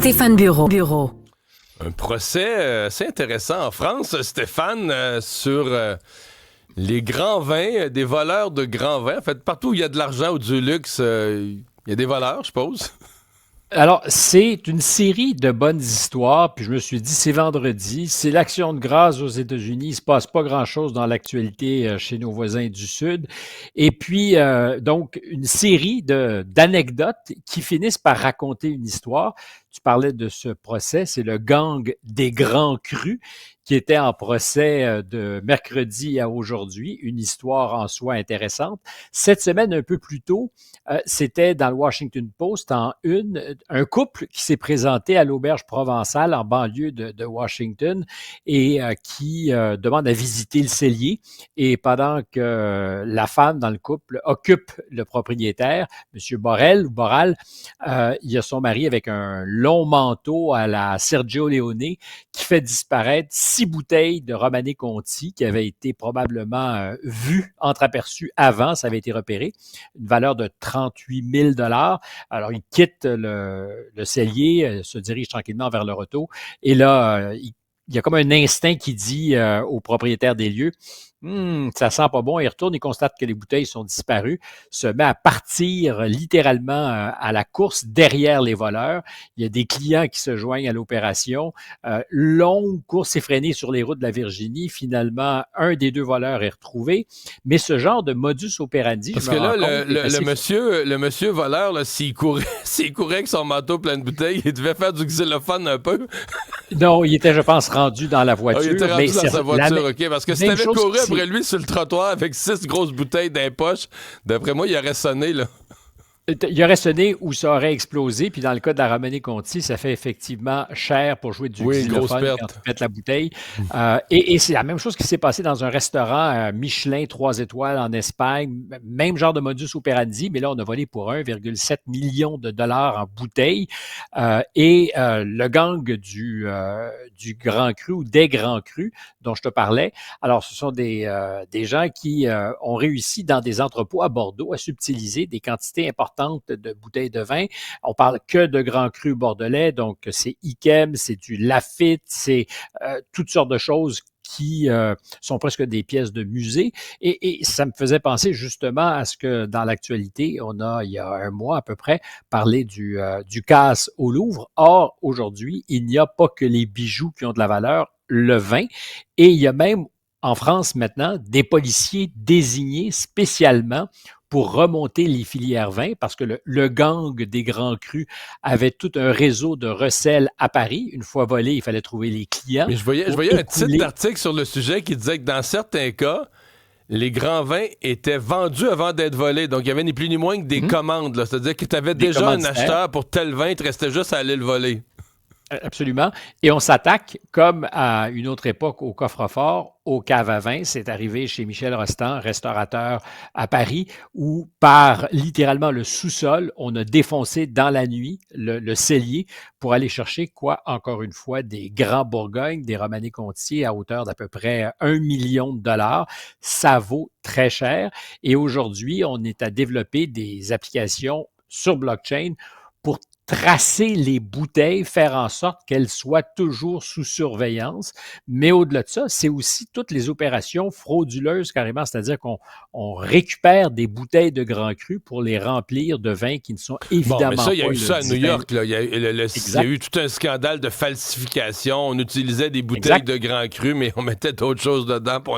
Stéphane Bureau. Un procès assez intéressant en France, Stéphane, sur les grands vins, des voleurs de grands vins. En fait, partout où il y a de l'argent ou du luxe, il y a des voleurs, je suppose. Alors, c'est une série de bonnes histoires, puis je me suis dit, c'est vendredi, c'est l'Action de grâce aux États-Unis, il se passe pas grand-chose dans l'actualité chez nos voisins du Sud, et puis donc une série d'anecdotes qui finissent par raconter une histoire. Tu parlais de ce procès, c'est le gang des grands crus qui était en procès de mercredi à aujourd'hui, une histoire en soi intéressante. Cette semaine, un peu plus tôt, c'était dans le Washington Post en une, un couple qui s'est présenté à l'auberge provençale en banlieue de Washington et qui demande à visiter le cellier. Et pendant que la femme dans le couple occupe le propriétaire, M. Borrell ou Borral, il y a son mari avec un long manteau à la Sergio Leone qui fait disparaître 6 bouteilles de Romanée Conti qui avaient été probablement vues, entreaperçues avant, ça avait été repéré, une valeur de 38 000 $. Alors, il quitte le cellier, se dirige tranquillement vers le retour, et là, il y a comme un instinct qui dit au propriétaire des lieux, ça sent pas bon. Il retourne, il constate que les bouteilles sont disparues, se met à partir littéralement à la course derrière les voleurs. Il y a des clients qui se joignent à l'opération. Longue course effrénée sur les routes de la Virginie. Finalement, un des deux voleurs est retrouvé. Mais ce genre de modus operandi, Parce que là, le monsieur voleur, là, s'il courait avec son manteau plein de bouteilles, il devait faire du xylophone un peu. Non, il était, je pense, rendu dans la voiture. Il était rendu dans sa voiture, OK. Parce que si t'avais couru après lui sur le trottoir avec 6 grosses bouteilles dans les poches, d'après moi, il aurait sonné, là. Il aurait sonné ou ça aurait explosé. Puis dans le cas de la Romanée Conti, ça fait effectivement cher pour jouer du xylophone quand tu pètes la bouteille. Et c'est la même chose qui s'est passé dans un restaurant Michelin 3 étoiles en Espagne. Même genre de modus operandi, mais là, on a volé pour 1,7 million de dollars en bouteilles. Le gang du Grand Cru ou des Grands Crus dont je te parlais, alors ce sont des gens qui ont réussi dans des entrepôts à Bordeaux à subtiliser des quantités importantes de bouteilles de vin. On parle que de grands crus bordelais, donc c'est Yquem, c'est du Lafite, c'est toutes sortes de choses qui sont presque des pièces de musée. Et ça me faisait penser justement à ce que dans l'actualité, on a, il y a un mois à peu près, parlé du casse au Louvre. Or, aujourd'hui, il n'y a pas que les bijoux qui ont de la valeur, le vin. Et il y a même en France maintenant des policiers désignés spécialement pour remonter les filières vins, parce que le gang des grands crus avait tout un réseau de recel à Paris. Une fois volé, il fallait trouver les clients. Mais je voyais un titre d'article sur le sujet qui disait que dans certains cas, les grands vins étaient vendus avant d'être volés. Donc, il y avait ni plus ni moins que des commandes. Là. C'est-à-dire que tu avais déjà un acheteur pour tel vin, il te restait juste à aller le voler. Absolument. Et on s'attaque, comme à une autre époque, au coffre-fort, aux caves à vin. C'est arrivé chez Michel Rostand, restaurateur à Paris, où par littéralement le sous-sol, on a défoncé dans la nuit le cellier pour aller chercher quoi, encore une fois, des grands Bourgognes, des Romanée Conti à hauteur d'à peu près 1 million de dollars. Ça vaut très cher. Et aujourd'hui, on est à développer des applications sur blockchain pour tracer les bouteilles, faire en sorte qu'elles soient toujours sous surveillance. Mais au-delà de ça, c'est aussi toutes les opérations frauduleuses carrément, c'est-à-dire qu'on récupère des bouteilles de Grand Cru pour les remplir de vins qui ne sont évidemment pas... mais ça, il y a eu ça à New York. Là. Il y a eu tout un scandale de falsification. On utilisait des bouteilles de Grand Cru, mais on mettait d'autres choses dedans, puis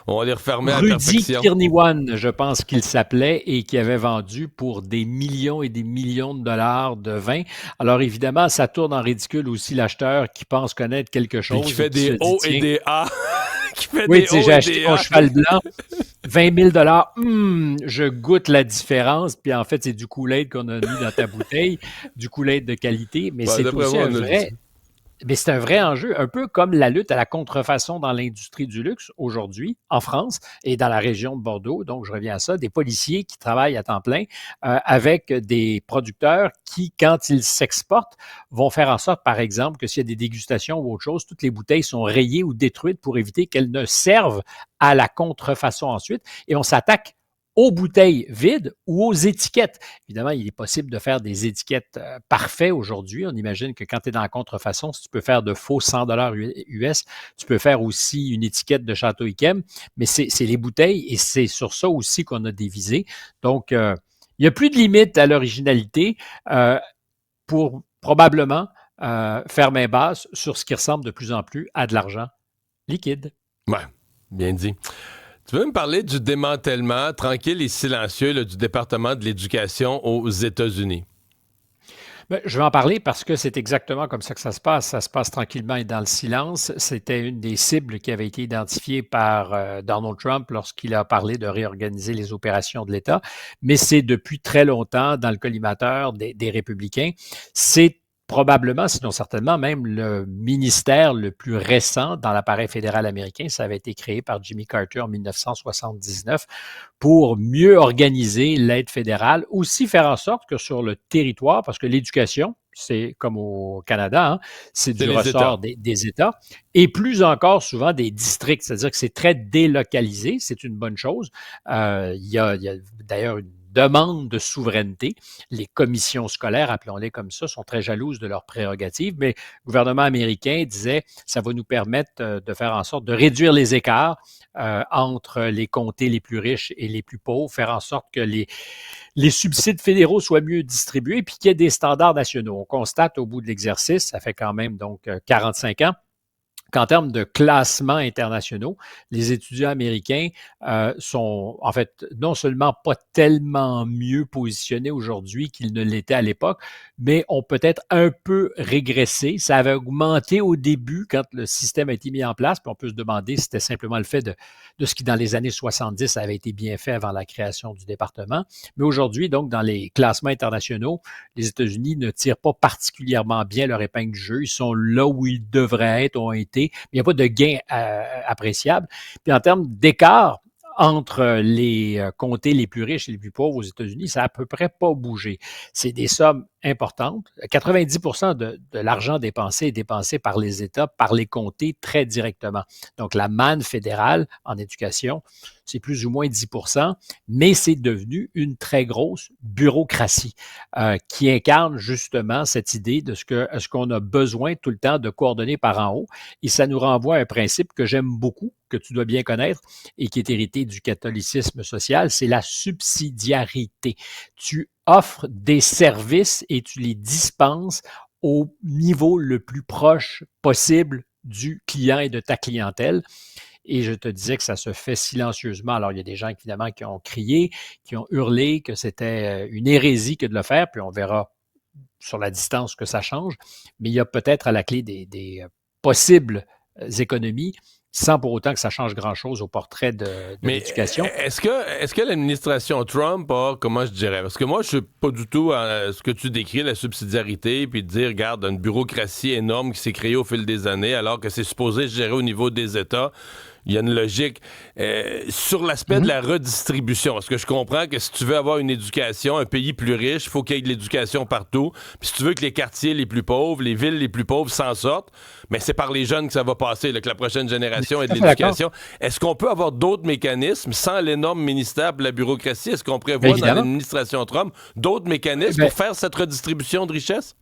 on les refermait à la perfection. Rudy Kirniwan, je pense qu'il s'appelait, et qui avait vendu pour des millions et des millions de dollars de vin. Alors évidemment, ça tourne en ridicule aussi l'acheteur qui pense connaître quelque chose. Et qui fait des O et des A. Oui, tu sais, j'ai acheté mon cheval blanc, 20 000 $. Je goûte la différence, puis en fait, c'est du Kool-Aid qu'on a mis dans ta bouteille, du Kool-Aid de qualité, mais c'est aussi un vrai... Mais c'est un vrai enjeu, un peu comme la lutte à la contrefaçon dans l'industrie du luxe aujourd'hui, en France et dans la région de Bordeaux. Donc, je reviens à ça, des policiers qui travaillent à temps plein avec des producteurs qui, quand ils s'exportent, vont faire en sorte, par exemple, que s'il y a des dégustations ou autre chose, toutes les bouteilles sont rayées ou détruites pour éviter qu'elles ne servent à la contrefaçon ensuite. Et on s'attaque aux bouteilles vides ou aux étiquettes. Évidemment, il est possible de faire des étiquettes parfaites aujourd'hui. On imagine que quand tu es dans la contrefaçon, si tu peux faire de faux 100 US, tu peux faire aussi une étiquette de Château Yquem, mais c'est les bouteilles et c'est sur ça aussi qu'on a dévisé. Donc, il n'y a plus de limite à l'originalité pour probablement faire main basse sur ce qui ressemble de plus en plus à de l'argent liquide. Ouais, bien dit. Tu veux me parler du démantèlement tranquille et silencieux là, du département de l'Éducation aux États-Unis? Bien, je vais en parler parce que c'est exactement comme ça que ça se passe. Ça se passe tranquillement et dans le silence. C'était une des cibles qui avait été identifiée par Donald Trump lorsqu'il a parlé de réorganiser les opérations de l'État. Mais c'est depuis très longtemps dans le collimateur des républicains. C'est probablement, sinon certainement, même le ministère le plus récent dans l'appareil fédéral américain. Ça avait été créé par Jimmy Carter en 1979 pour mieux organiser l'aide fédérale, aussi faire en sorte que sur le territoire, parce que l'éducation, c'est comme au Canada, hein, c'est du ressort des États, et plus encore souvent des districts, c'est-à-dire que c'est très délocalisé, c'est une bonne chose. Il y a d'ailleurs une demande de souveraineté. Les commissions scolaires, appelons-les comme ça, sont très jalouses de leurs prérogatives, mais le gouvernement américain disait ça va nous permettre de faire en sorte de réduire les écarts entre les comtés les plus riches et les plus pauvres, faire en sorte que les subsides fédéraux soient mieux distribués, puis qu'il y ait des standards nationaux. On constate au bout de l'exercice, ça fait quand même donc 45 ans, qu'en termes de classements internationaux, les étudiants américains sont en fait non seulement pas tellement mieux positionnés aujourd'hui qu'ils ne l'étaient à l'époque, mais ont peut-être un peu régressé. Ça avait augmenté au début quand le système a été mis en place, puis on peut se demander si c'était simplement le fait de ce qui, dans les années 70, avait été bien fait avant la création du département. Mais aujourd'hui, donc, dans les classements internationaux, les États-Unis ne tirent pas particulièrement bien leur épingle du jeu. Ils sont là où ils devraient être, ont été. Il n'y a pas de gain appréciable. Puis en termes d'écart entre les comtés les plus riches et les plus pauvres aux États-Unis, ça n'a à peu près pas bougé. C'est des sommes importantes. 90% de l'argent dépensé est dépensé par les États, par les comtés très directement. Donc la manne fédérale en éducation, c'est plus ou moins 10%, mais c'est devenu une très grosse bureaucratie qui incarne justement cette idée de ce qu'on a besoin tout le temps de coordonner par en haut. Et ça nous renvoie à un principe que j'aime beaucoup, que tu dois bien connaître et qui est hérité du catholicisme social, c'est la subsidiarité. Tu offres des services et tu les dispenses au niveau le plus proche possible du client et de ta clientèle. Et je te disais que ça se fait silencieusement. Alors, il y a des gens, évidemment, qui ont crié, qui ont hurlé que c'était une hérésie que de le faire, puis on verra sur la distance que ça change. Mais il y a peut-être à la clé des possibles économies sans pour autant que ça change grand-chose au portrait de l'éducation. Est-ce que l'administration Trump a, comment je dirais, parce que moi, je suis pas du tout à ce que tu décris, la subsidiarité, puis de dire, regarde, une bureaucratie énorme qui s'est créée au fil des années, alors que c'est supposé se gérer au niveau des États. Il y a une logique. Sur l'aspect de la redistribution, parce que je comprends que si tu veux avoir une éducation, un pays plus riche, il faut qu'il y ait de l'éducation partout. Puis si tu veux que les quartiers les plus pauvres, les villes les plus pauvres s'en sortent, mais c'est par les jeunes que ça va passer, là, que la prochaine génération ait de l'éducation. Est-ce qu'on peut avoir d'autres mécanismes sans l'énorme ministère de la bureaucratie? Est-ce qu'on prévoit dans l'administration Trump d'autres mécanismes pour faire cette redistribution de richesse?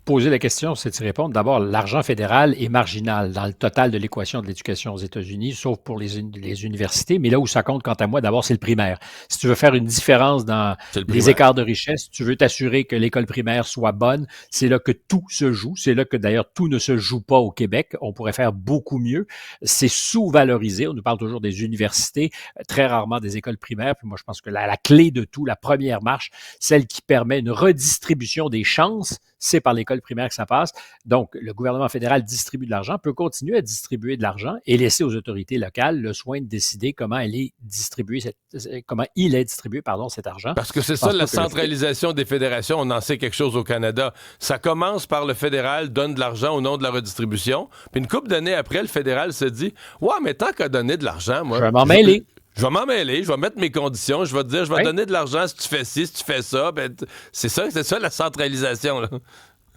Poser la question, c'est d'y répondre. D'abord, l'argent fédéral est marginal dans le total de l'équation de l'éducation aux États-Unis, sauf pour les universités. Mais là où ça compte, quant à moi, d'abord, c'est le primaire. Si tu veux faire une différence dans les écarts de richesse, tu veux t'assurer que l'école primaire soit bonne, c'est là que tout se joue. C'est là que, d'ailleurs, tout ne se joue pas au Québec. On pourrait faire beaucoup mieux. C'est sous-valorisé. On nous parle toujours des universités, très rarement des écoles primaires. Puis moi, je pense que la clé de tout, la première marche, celle qui permet une redistribution des chances, c'est par l'école primaire que ça passe. Donc, le gouvernement fédéral distribue de l'argent, peut continuer à distribuer de l'argent et laisser aux autorités locales le soin de décider comment il est distribué cet argent. Parce que c'est ça, la centralisation des fédérations. On en sait quelque chose au Canada. Ça commence par le fédéral donne de l'argent au nom de la redistribution. Puis une couple d'années après, le fédéral se dit « Ouais, mais tant qu'à donner de l'argent, moi... » Je vais m'en mêler. Je vais m'en mêler, je vais mettre mes conditions, je vais te dire, je vais donner de l'argent si tu fais ci, si tu fais ça. Ben, c'est ça la centralisation, là.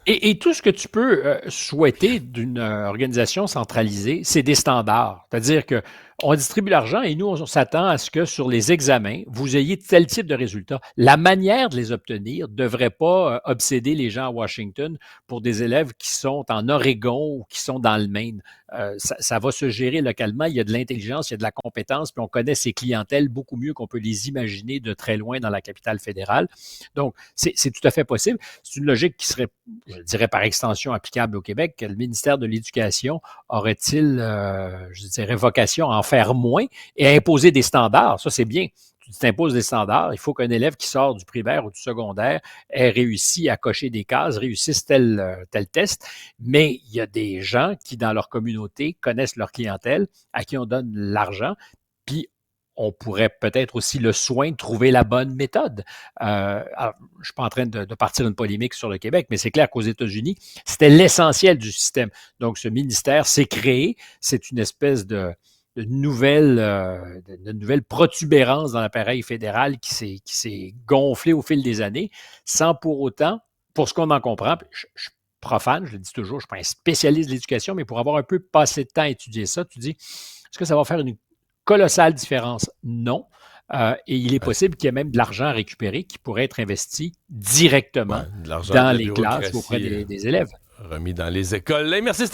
Et tout ce que tu peux souhaiter d'une organisation centralisée, c'est des standards. C'est-à-dire que on distribue l'argent et nous, on s'attend à ce que sur les examens, vous ayez tel type de résultats. La manière de les obtenir ne devrait pas obséder les gens à Washington pour des élèves qui sont en Oregon ou qui sont dans le Maine. Ça va se gérer localement. Il y a de l'intelligence, il y a de la compétence, puis on connaît ces clientèles beaucoup mieux qu'on peut les imaginer de très loin dans la capitale fédérale. Donc, c'est tout à fait possible. C'est une logique qui serait, je dirais, par extension applicable au Québec. Le ministère de l'Éducation aurait-il, je dirais, vocation à en faire moins et à imposer des standards? Ça, c'est bien. Tu t'imposes des standards. Il faut qu'un élève qui sort du primaire ou du secondaire ait réussi à cocher des cases, réussisse tel test. Mais il y a des gens qui, dans leur communauté, connaissent leur clientèle, à qui on donne l'argent, puis on pourrait peut-être aussi le soin de trouver la bonne méthode. Alors, je ne suis pas en train de partir une polémique sur le Québec, mais c'est clair qu'aux États-Unis, c'était l'essentiel du système. Donc, ce ministère s'est créé. C'est une espèce de nouvelle protubérance dans l'appareil fédéral qui s'est gonflée au fil des années, sans pour autant, pour ce qu'on en comprend, je suis profane, je le dis toujours, je ne suis pas un spécialiste de l'éducation, mais pour avoir un peu passé de temps à étudier ça, tu dis, est-ce que ça va faire une colossale différence? Non. Et il est possible qu'il y ait même de l'argent à récupérer qui pourrait être investi directement dans les classes auprès des élèves. Remis dans les écoles. Hey, merci.